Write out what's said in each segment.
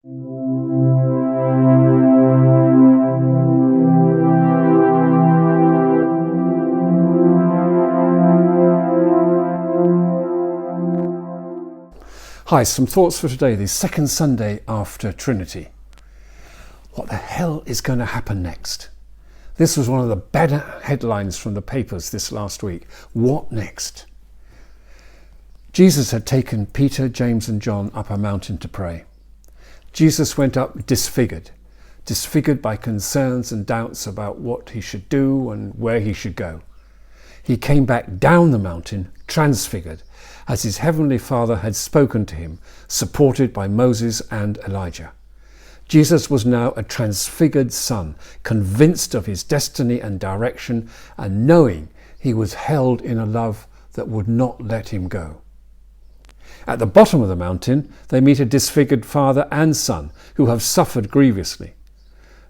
Hi, some thoughts for today, the second Sunday after Trinity. What the hell is going to happen next? This was one of the better headlines from the papers this last week. What next? Jesus had taken Peter, James and John up a mountain to pray. Jesus went up disfigured by concerns and doubts about what he should do and where he should go. He came back down the mountain transfigured, as his heavenly Father had spoken to him, supported by Moses and Elijah. Jesus was now a transfigured son, convinced of his destiny and direction, and knowing he was held in a love that would not let him go. At the bottom of the mountain, they meet a disfigured father and son who have suffered grievously.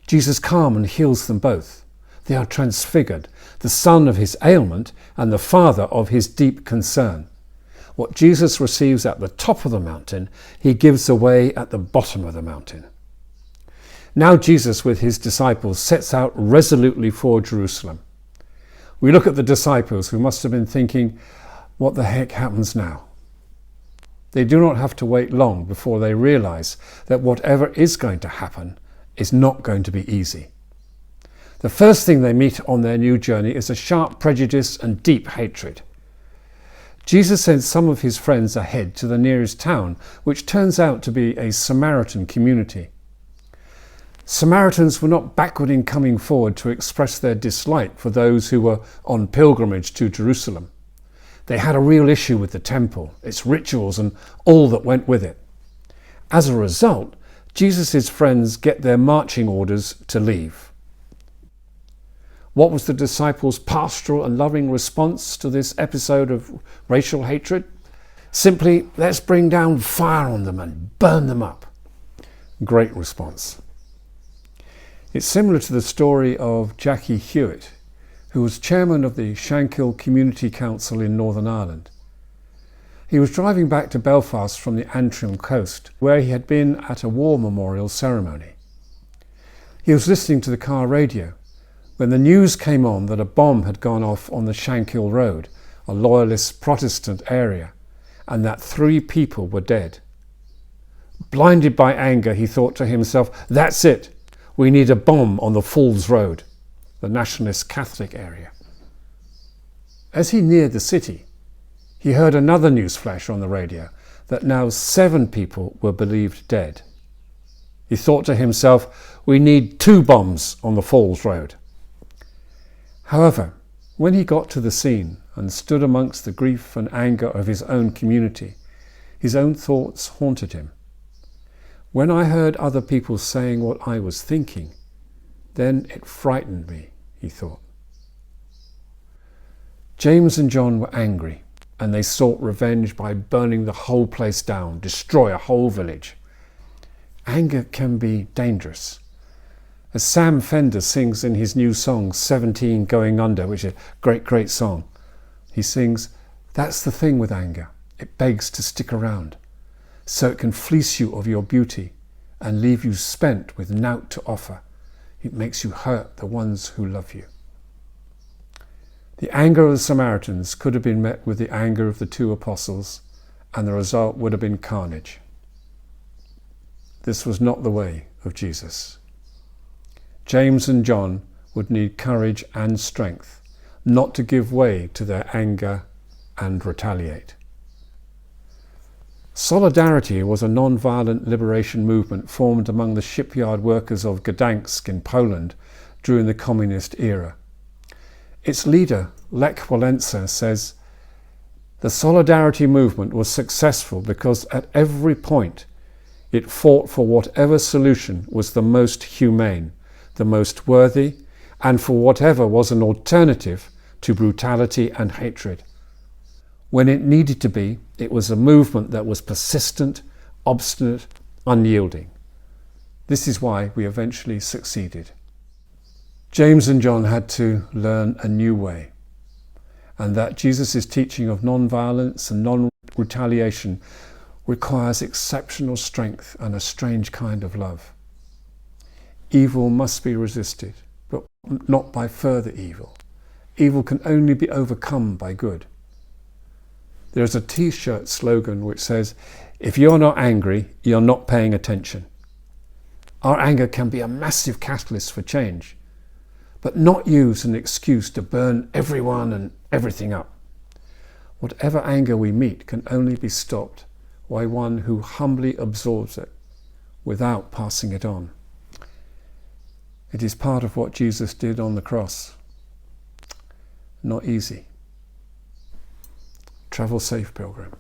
Jesus calms and heals them both. They are transfigured, the son of his ailment and the father of his deep concern. What Jesus receives at the top of the mountain, he gives away at the bottom of the mountain. Now Jesus with his disciples sets out resolutely for Jerusalem. We look at the disciples who must have been thinking, what the heck happens now? They do not have to wait long before they realize that whatever is going to happen is not going to be easy. The first thing they meet on their new journey is a sharp prejudice and deep hatred. Jesus sends some of his friends ahead to the nearest town, which turns out to be a Samaritan community. Samaritans were not backward in coming forward to express their dislike for those who were on pilgrimage to Jerusalem. They had a real issue with the temple, its rituals and all that went with it. As a result, Jesus' friends get their marching orders to leave. What was the disciples' pastoral and loving response to this episode of racial hatred? Simply, let's bring down fire on them and burn them up. Great response. It's similar to the story of Jackie Hewitt, who was chairman of the Shankill Community Council in Northern Ireland. He was driving back to Belfast from the Antrim coast, where he had been at a war memorial ceremony. He was listening to the car radio when the news came on that a bomb had gone off on the Shankill Road, a loyalist Protestant area, and that 3 people were dead. Blinded by anger, he thought to himself, that's it, we need a bomb on the Falls Road, the nationalist Catholic area. As he neared the city, he heard another news flash on the radio that now 7 people were believed dead. He thought to himself, we need 2 bombs on the Falls Road. However, when he got to the scene and stood amongst the grief and anger of his own community, his own thoughts haunted him. When I heard other people saying what I was thinking, then it frightened me, he thought. James and John were angry, and they sought revenge by burning the whole place down, destroy a whole village. Anger can be dangerous. As Sam Fender sings in his new song, 17 Going Under, which is a great song, he sings, that's the thing with anger. It begs to stick around, so it can fleece you of your beauty and leave you spent with nought to offer. It makes you hurt the ones who love you. The anger of the Samaritans could have been met with the anger of the 2 apostles, and the result would have been carnage. This was not the way of Jesus. James and John would need courage and strength not to give way to their anger and retaliate. Solidarity was a non-violent liberation movement formed among the shipyard workers of Gdansk in Poland during the communist era. Its leader, Lech Walesa, says, the Solidarity movement was successful because at every point it fought for whatever solution was the most humane, the most worthy, and for whatever was an alternative to brutality and hatred. When it needed to be, it was a movement that was persistent, obstinate, unyielding. This is why we eventually succeeded. James and John had to learn a new way, and that Jesus' teaching of non-violence and non-retaliation requires exceptional strength and a strange kind of love. Evil must be resisted, but not by further evil. Evil can only be overcome by good. There's a t-shirt slogan which says, "If you're not angry, you're not paying attention." Our anger can be a massive catalyst for change, but not used as an excuse to burn everyone and everything up. Whatever anger we meet can only be stopped by one who humbly absorbs it without passing it on. It is part of what Jesus did on the cross. Not easy. Travel safe, pilgrim.